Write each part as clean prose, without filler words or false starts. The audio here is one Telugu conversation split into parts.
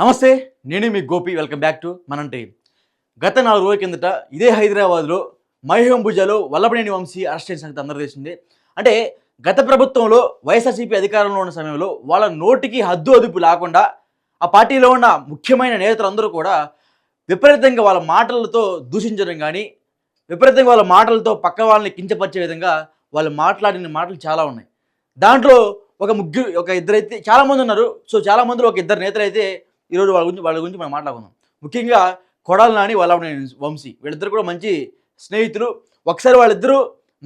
నమస్తే, నేను మీ గోపి. వెల్కమ్ బ్యాక్ టు మనం టీవీ. గత 4 రోజుల కిందట ఇదే హైదరాబాద్లో మైహం భుజాలో వల్లభనేని వంశీ అరెస్ట్ చేసిన సంగతి అందరూ తెలిసిందే. అంటే గత ప్రభుత్వంలో వైఎస్ఆర్సీపీ అధికారంలో ఉన్న సమయంలో వాళ్ళ నోటికి హద్దు అదుపు లేకుండా ఆ పార్టీలో ఉన్న ముఖ్యమైన నేతలందరూ కూడా విపరీతంగా వాళ్ళ మాటలతో దూషించడం కానీ, విపరీతంగా వాళ్ళ మాటలతో పక్క వాళ్ళని కించపరిచే విధంగా వాళ్ళు మాట్లాడిన మాటలు చాలా ఉన్నాయి. దాంట్లో ఒక ఇద్దరైతే చాలామంది ఉన్నారు. సో చాలా మందిలో ఒక ఇద్దరు నేతలైతే ఈరోజు వాళ్ళ గురించి మనం మాట్లాడుకుందాం. ముఖ్యంగా కొడాలి నాని, వల్లభనేని వంశీ వీళ్ళిద్దరు కూడా మంచి స్నేహితులు. ఒకసారి వాళ్ళిద్దరూ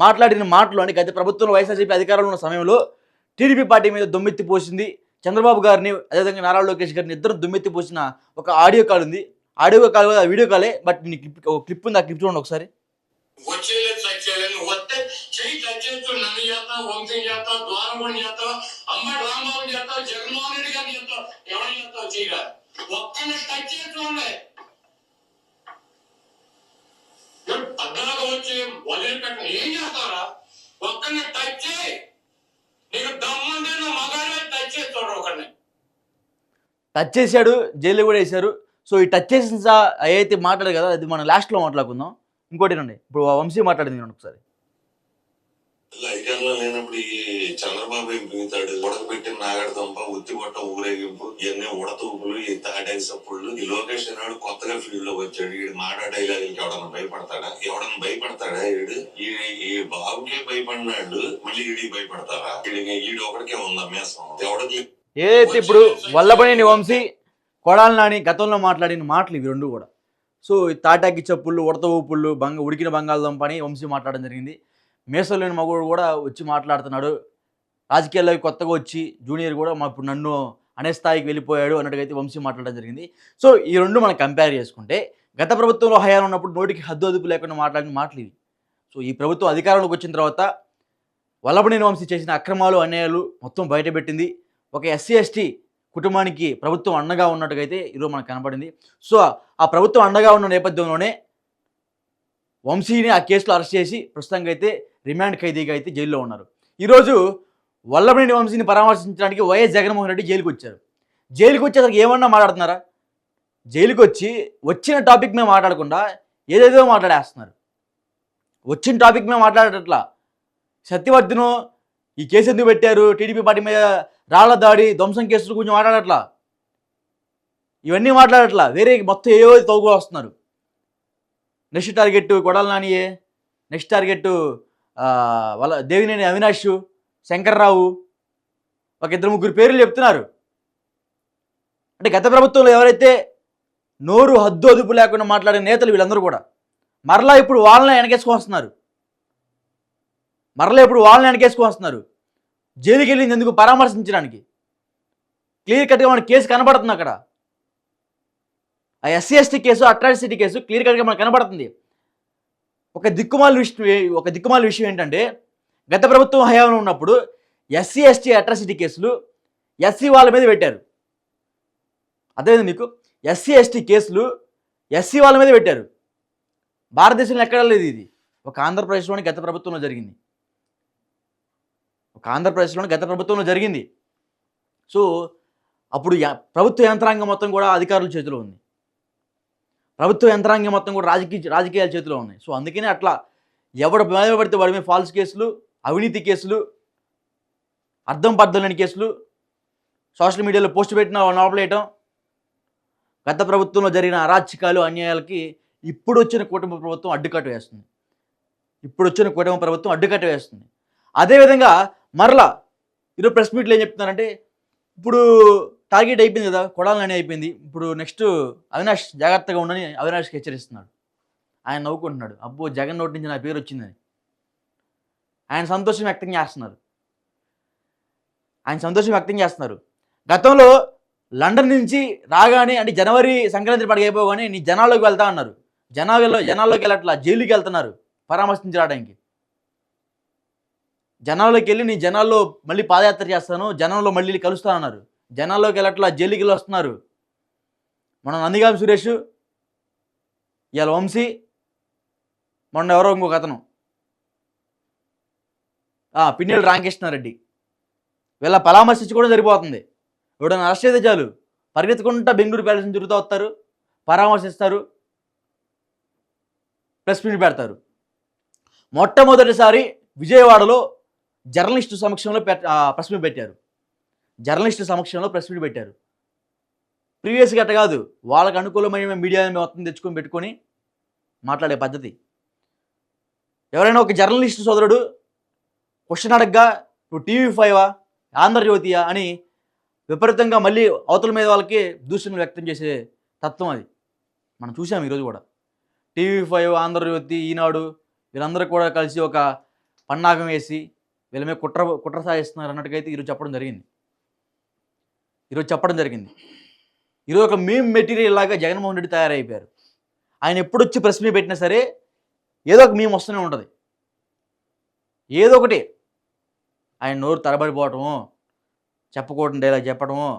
మాట్లాడిన మాటలు అంటే గత ప్రభుత్వంలో వైఎస్ఆర్సీపీ అధికారంలో ఉన్న సమయంలో టీడీపీ పార్టీ మీద దుమ్మెత్తి పోసింది చంద్రబాబు గారిని, అదేవిధంగా నారా లోకేష్ గారిని ఇద్దరు దుమ్మెత్తి పోసిన ఒక ఆడియో కాల్ ఉంది. ఆడియో కాల్ వీడియో కాలే, బట్ క్లిప్ ఉంది. ఆ క్లిప్ చూడండి ఒకసారి. వచ్చేలేదు సచ్చేలేదు వస్తే చెయ్యి టచ్చేస్తూ నన్ను చేస్తా, వంశీ చేస్తా, ద్వారమణి చేస్తా, అంబటి రాంబాబు చేస్తా, జగన్మోహన్ రెడ్డి గారిని చేస్తా, ఎవరు చేస్తావు చేయరా ఒక్కని టచ్ చేస్తూ ఉండే పద్నాలుగు వచ్చి వదిలిపెట్టిన ఏం చేస్తారా? ఒక్కని టచ్ చేయి, నీకు దమ్ముంటే నువ్వు మగాడే టచ్ చేస్తాడు. ఒకరిని టచ్ చేశాడు, జైలు కూడా వేశారు. సో ఈ టచ్ చేసిన అయితే మాట్లాడు కదా, అది మనం లాస్ట్లో మాట్లాడుకుందాం. ఇంకోటి రండి, ఇప్పుడు వంశీ మాట్లాడింది ఒకసారి. అధికారంలో లేనప్పుడు ఈ చంద్రబాబు ఏం పీగుతాడు? ఉడకబెట్టిన నాగడదంప, ఉత్తి కొట్ట ఊరేగింపు, ఇవన్నీ ఉడతూపులు, ఈ తాటాయి సప్పుళ్ళు. ఈ లోకేష్ నాడు కొత్తగా ఫీల్డ్ లోకి వచ్చాడు. ఈ మాట డైలాగులకి ఎవడన్నా భయపడతాడా? ఎవడన్నా భయపడతాడా? ఈ బాబుకే భయపడినాడు, మళ్ళీ ఈడికి భయపడతారా? ఈడు ఒకడికే ఉందా మేసం? ఎవడికి ఏదైతే ఇప్పుడు వల్లభనేని వంశీ, కొడాలి నాని గతంలో మాట్లాడిన మాటలు ఇవి రెండు కూడా. సో తాటాకి చెప్పుళ్ళు, ఉడత ఊపుళ్ళు, ఉడికిన బంగాళదుంప అని వంశీ మాట్లాడడం జరిగింది. మేసలేని మగవాడు కూడా వచ్చి మాట్లాడుతున్నాడు. రాజకీయాల్లోకి కొత్తగా వచ్చి జూనియర్ కూడా ఇప్పుడు నన్ను అనే స్థాయికి వెళ్ళిపోయాడు అన్నట్టుగా అయితే వంశీ మాట్లాడడం జరిగింది. సో ఈ రెండు మనం కంపేర్ చేసుకుంటే గత ప్రభుత్వంలో హయాలు ఉన్నప్పుడు నోటికి హద్దు అదుపు లేకుండా మాట్లాడిన మాటలు ఇవి. సో ఈ ప్రభుత్వం అధికారంలోకి వచ్చిన తర్వాత వల్లభనేని వంశీ చేసిన అక్రమాలు, అన్యాయాలు మొత్తం బయటపెట్టింది. ఒక ఎస్సీ ఎస్టీ కుటుంబానికి ప్రభుత్వం అండగా ఉన్నట్టుగా అయితే ఈరోజు మనకు కనపడింది. సో ఆ ప్రభుత్వం అండగా ఉన్న నేపథ్యంలోనే వంశీని ఆ కేసులో అరెస్ట్ చేసి ప్రస్తుతంగా అయితే రిమాండ్ ఖైదీగా అయితే జైల్లో ఉన్నారు. ఈరోజు వల్లభనేని వంశీని పరామర్శించడానికి వైఎస్ జగన్మోహన్ రెడ్డి జైలుకి వచ్చారు. జైలుకి వచ్చేసరికి ఏమన్నా మాట్లాడుతున్నారా? జైలుకి వచ్చి వచ్చిన టాపిక్ మేము మాట్లాడకుండా ఏదేదో మాట్లాడేస్తున్నారు. వచ్చిన టాపిక్ మేము మాట్లాడేటట్లా సత్యవర్ధను ఈ కేసు ఎందుకు పెట్టారు, టీడీపీ పార్టీ మీద రాళ్ల దాడి, ధ్వంసం కేసుల గురించి మాట్లాడట్లా, ఇవన్నీ మాట్లాడట్లా, వేరే మొత్తం ఏవో తోగు వస్తున్నారు. నెక్స్ట్ టార్గెట్ కొడాలి నానియే, నెక్స్ట్ టార్గెట్ దేవినేని అవినాష్, శంకర్రావు, ఒక ఇద్దరు ముగ్గురు పేర్లు చెప్తున్నారు. అంటే గత ప్రభుత్వంలో ఎవరైతే నోరు హద్దు అదుపు లేకుండా మాట్లాడే నేతలు వీళ్ళందరూ కూడా మరలా ఇప్పుడు వాళ్ళని వెనకేసుకొస్తున్నారు. జైలుకి వెళ్ళింది ఎందుకు? పరామర్శించడానికి. క్లియర్ కట్గా మన కేసు కనబడుతుంది అక్కడ. ఆ SC ST case, atrocity case clear కట్గా మనకు కనబడుతుంది. ఒక దిక్కుమాల విషయం ఏంటంటే గత ప్రభుత్వం హయాంలో ఉన్నప్పుడు ఎస్సీ ఎస్టీ అట్రాసిటీ కేసులు ఎస్సీ వాళ్ళ మీద పెట్టారు. అదేవిధంగా మీకు ఎస్సీ ఎస్టీ కేసులు ఎస్సీ వాళ్ళ మీద పెట్టారు. భారతదేశంలో ఎక్కడా లేదు ఇది. ఒక ఆంధ్రప్రదేశ్లోని గత ప్రభుత్వంలో జరిగింది. సో అప్పుడు ప్రభుత్వ యంత్రాంగం మొత్తం కూడా అధికారుల చేతిలో ఉంది. ప్రభుత్వ యంత్రాంగం మొత్తం కూడా రాజకీయాల చేతిలో ఉన్నాయి. సో అందుకనే అట్లా ఎవడు మీద పడితే వాడి మీద ఫాల్స్ కేసులు, అవినీతి కేసులు, అర్థం పర్థం లేని కేసులు, సోషల్ మీడియాలో పోస్ట్ పెట్టిన లోపలేయటం, గత ప్రభుత్వంలో జరిగిన అరాచకాలు, అన్యాయాలకి ఇప్పుడు వచ్చిన కూటమి ప్రభుత్వం అడ్డుకట్ట వేస్తుంది. అదేవిధంగా మరలా ఈరోజు ప్రెస్ మీట్లో ఏం చెప్తున్నారంటే, ఇప్పుడు టార్గెట్ అయిపోయింది కదా, కొడాలి నాని అయిపోయింది, ఇప్పుడు నెక్స్ట్ అవినాష్ జాగ్రత్తగా ఉండని అవినాష్కి హెచ్చరిస్తున్నాడు. ఆయన నవ్వుకుంటున్నాడు, అబ్బో జగన్ నోటి నుంచి నా పేరు వచ్చిందని ఆయన సంతోషం వ్యక్తం చేస్తున్నారు. గతంలో లండన్ నుంచి రాగానే, అంటే జనవరి సంక్రాంతి పండుగ అయిపోగానే నీ జనాల్లోకి వెళ్తా అన్నారు. జనాల్లోకి వెళ్ళట్లా, జైలుకి వెళ్తున్నారు పరామర్శించి రావడానికి. జనాల్లోకి వెళ్ళి నీ జనాల్లో మళ్ళీ పాదయాత్ర చేస్తాను, జనంలో మళ్ళీ కలుస్తానన్నారు. జనాల్లోకి వెళ్ళట్లా, జైలుకి వెళ్ళి వస్తున్నారు. మన నందిగామ సురేష్, ఇవాళ వంశీ, మొన్న ఎవరో ఇంకొక అతను పిన్నెల్లి రామకృష్ణారెడ్డి, వీళ్ళ పరామర్శించి కూడా సరిపోతుంది. ఎవడన్నా అరెస్ట్ అయితే చాలు పరిగెత్తుకుంటా బెంగళూరు ప్యాలెస్ నుంచి తిరుగుతూ వస్తారు, పరామర్శిస్తారు, ప్రెస్ మీట్ పెడతారు. మొట్టమొదటిసారి విజయవాడలో జర్నలిస్టు సమక్షంలో ప్రెస్ మీట్ పెట్టారు. జర్నలిస్టు సమక్షంలో ప్రెస్ మీట్ పెట్టారు. ప్రీవియస్గా అట్ట కాదు, వాళ్ళకి అనుకూలమైన మీడియాని మొత్తం తెచ్చుకొని పెట్టుకొని మాట్లాడే పద్ధతి. ఎవరైనా ఒక జర్నలిస్టు సోదరుడు క్వశ్చన్ అడగ్గా నువ్వు TV5 ఆంధ్రజ్యోతియా అని విపరీతంగా మళ్ళీ అవతల మీద వాళ్ళకి దూషణలు వ్యక్తం చేసే తత్వం అది మనం చూసాం ఈరోజు కూడా. TV5, ఆంధ్రజ్యోతి, ఈనాడు వీళ్ళందరూ కూడా కలిసి ఒక పన్నాగం వేసి వీళ్ళ మీద కుట్ర సాగిస్తున్నారు అన్నట్టుగైతే ఈరోజు చెప్పడం జరిగింది. ఈరోజు ఒక మీమ్ మెటీరియల్ లాగా జగన్మోహన్ రెడ్డి తయారైపోయారు. ఆయన ఎప్పుడు వచ్చి ప్రెస్ మీట్ పెట్టినా సరే ఏదో ఒక మీమ్ వస్తూనే ఉంటుంది, ఏదో ఒకటి. ఆయన నోరు తరబడిపోవటము, చెప్పకూడని డైలాగ్ చెప్పడము,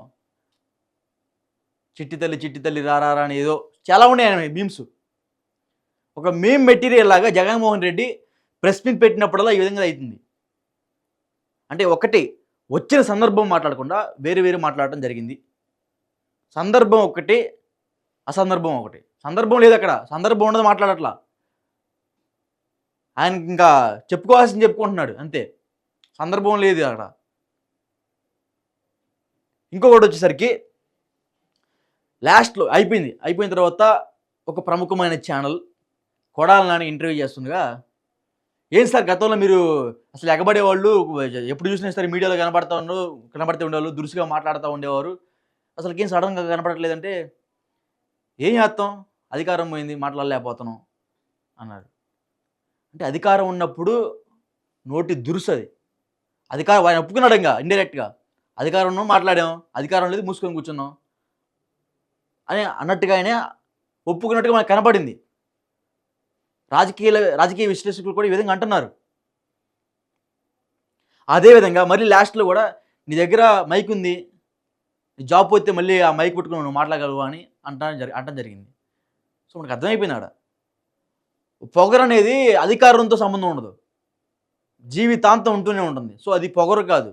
చిట్టి తల్లి రారా అని ఏదో చాలా ఉన్నాయి ఆయన మీమ్స్. ఒక మీమ్ మెటీరియల్ లాగా జగన్మోహన్ రెడ్డి ప్రెస్ మీట్ పెట్టినప్పుడల్లా ఈ విధంగా అవుతుంది. అంటే ఒకటి వచ్చిన సందర్భం మాట్లాడకుండా వేరు మాట్లాడటం జరిగింది. సందర్భం ఒకటి, అసందర్భం ఒకటి. సందర్భం లేదు అక్కడ, సందర్భం ఉండదు మాట్లాడట్లా. ఆయన ఇంకా చెప్పుకోవాల్సింది చెప్పుకుంటున్నాడు అంతే, సందర్భం లేదు అక్కడ. ఇంకొకటి వచ్చేసరికి లాస్ట్లో అయిపోయిన తర్వాత ఒక ప్రముఖమైన ఛానల్ కొడాలి నాని ఇంటర్వ్యూ చేస్తుండగా, ఏం సార్ గతంలో మీరు అసలు ఎగబడేవాళ్ళు, ఎప్పుడు చూసినా సరే మీడియాలో కనబడుతూ ఉండేవాళ్ళు, దురుసుగా మాట్లాడుతూ ఉండేవారు, అసలు ఏం సడన్గా కనపడట్లేదంటే, ఏం చేస్తాం, అధికారం పోయింది మాట్లాడలేకపోతున్నాం అన్నాడు. అంటే అధికారం ఉన్నప్పుడు నోటి దురుసు అది. అధికారం ఆయన ఒప్పుకున్నాడు ఇంకా ఇండైరెక్ట్గా, అధికారం ఉన్నాం మాట్లాడాం, అధికారం లేదు మూసుకొని కూర్చున్నాం అని అన్నట్టుగా ఆయన ఒప్పుకున్నట్టుగా మనకు కనపడింది. రాజకీయ విశ్లేషకులు కూడా ఈ విధంగా అంటున్నారు. అదేవిధంగా మళ్ళీ లాస్ట్లో కూడా నీ దగ్గర మైక్ ఉంది, జాబ్ పోతే మళ్ళీ ఆ మైక్ పెట్టుకుని నువ్వు మాట్లాడగలవు అని అంటం జరిగింది. సో మనకు అర్థమైపోయింది ఆడ పొగరు అనేది అధికారంతో సంబంధం ఉండదు, జీవితాంతం ఉంటూనే ఉంటుంది. సో అది పొగరు కాదు,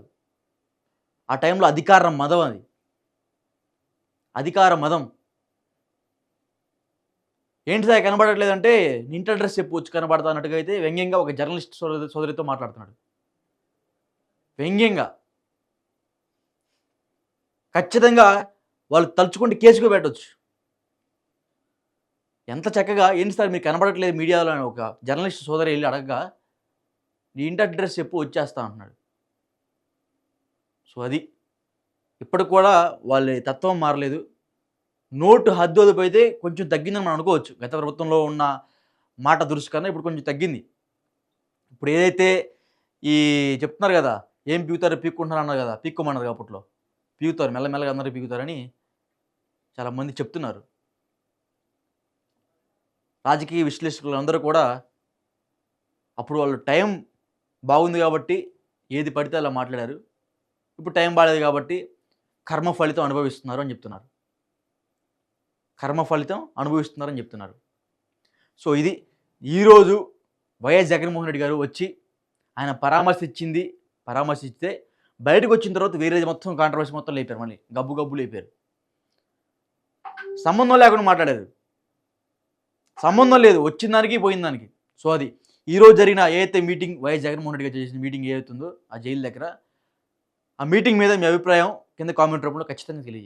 ఆ టైంలో అధికార మదం, అది అధికార మదం. ఏంటి సార్ కనబడట్లేదంటే ఇంటి అడ్రస్ చెప్పవచ్చు కనబడతా అన్నట్టుగా అయితే వ్యంగ్యంగా ఒక జర్నలిస్ట్ సోదరితో మాట్లాడుతున్నాడు. వ్యంగ్యంగా ఖచ్చితంగా వాళ్ళు తలుచుకుంటే కేసుకు పెట్టవచ్చు. ఎంత చక్కగా ఏంటి సార్ మీరు కనబడట్లేదు మీడియాలో అని ఒక జర్నలిస్ట్ సోదరి వెళ్ళి అడగగా నీ ఇంటి అడ్రస్ చెప్పు వచ్చేస్తా అంటున్నాడు. సో అది ఇప్పటికి కూడా వాళ్ళ తత్వం మారలేదు. నోటు హద్దు అదుపైతే కొంచెం తగ్గిందని మనం అనుకోవచ్చు. గత ప్రభుత్వంలో ఉన్న మాట దురుసు కన్నా ఇప్పుడు కొంచెం తగ్గింది. ఇప్పుడు ఏదైతే ఈ చెప్తున్నారు కదా, ఏం పీకుతారో పీక్కుంటున్నారు అన్నారు కదా, పీక్కోమన్నారు అప్పట్లో, పీకుతారు మెల్లమెల్లగా అందరూ పీకుతారని చాలామంది చెప్తున్నారు. రాజకీయ విశ్లేషకులు అందరూ కూడా అప్పుడు వాళ్ళు టైం బాగుంది కాబట్టి ఏది పడితే అలా మాట్లాడారు. ఇప్పుడు టైం బాగాలేదు కాబట్టి కర్మ ఫలితం అనుభవిస్తున్నారు అని చెప్తున్నారు. సో ఇది ఈరోజు వైఎస్ జగన్మోహన్ రెడ్డి గారు వచ్చి ఆయన పరామర్శిస్తే బయటకు వచ్చిన తర్వాత వేరేది మొత్తం కాంట్రవర్సీ మొత్తం లేపారు, మళ్ళీ గబ్బు లేపారు. సంబంధం లేకుండా మాట్లాడారు, సంబంధం లేదు వచ్చిన దానికి పోయిన దానికి. సో అది ఈరోజు జరిగిన ఏదైతే మీటింగ్, వైఎస్ జగన్మోహన్ రెడ్డి గారు చేసిన మీటింగ్ ఏదైతుందో ఆ జైలు దగ్గర, ఆ మీటింగ్ మీద మీ అభిప్రాయం కింద కామెంట్ రూపంలో ఖచ్చితంగా తెలియజేయండి.